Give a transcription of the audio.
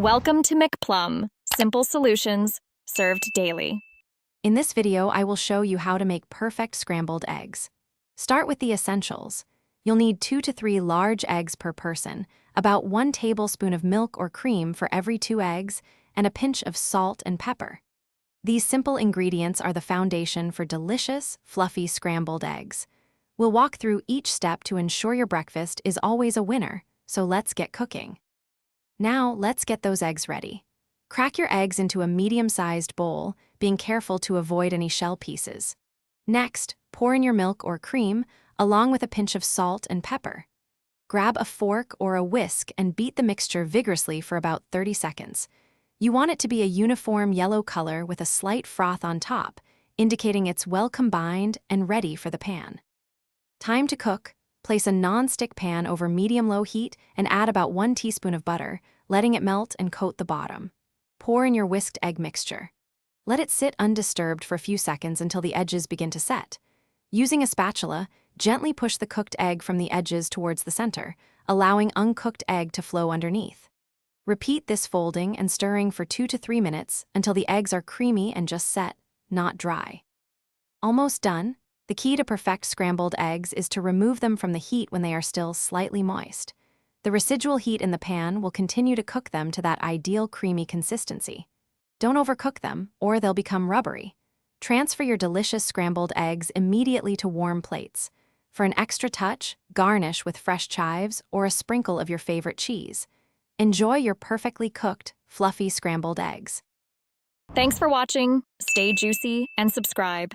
Welcome to McPlum, simple solutions served daily. In this video, I will show you how to make perfect scrambled eggs. Start with the essentials. You'll need 2 to 3 large eggs per person, about 1 tablespoon of milk or cream for every 2 eggs, and a pinch of salt and pepper. These simple ingredients are the foundation for delicious, fluffy scrambled eggs. We'll walk through each step to ensure your breakfast is always a winner, so let's get cooking. Now, let's get those eggs ready. Crack your eggs into a medium-sized bowl, being careful to avoid any shell pieces. Next, pour in your milk or cream, along with a pinch of salt and pepper. Grab a fork or a whisk and beat the mixture vigorously for about 30 seconds. You want it to be a uniform yellow color with a slight froth on top, indicating it's well combined and ready for the pan. Time to cook. Place a non-stick pan over medium-low heat and add about 1 teaspoon of butter, letting it melt and coat the bottom. Pour in your whisked egg mixture. Let it sit undisturbed for a few seconds until the edges begin to set. Using a spatula, gently push the cooked egg from the edges towards the center, allowing uncooked egg to flow underneath. Repeat this folding and stirring for 2 to 3 minutes until the eggs are creamy and just set, not dry. Almost done. The key to perfect scrambled eggs is to remove them from the heat when they are still slightly moist. The residual heat in the pan will continue to cook them to that ideal creamy consistency. Don't overcook them, or they'll become rubbery. Transfer your delicious scrambled eggs immediately to warm plates. For an extra touch, garnish with fresh chives or a sprinkle of your favorite cheese. Enjoy your perfectly cooked, fluffy scrambled eggs. Thanks for watching. Stay juicy and subscribe.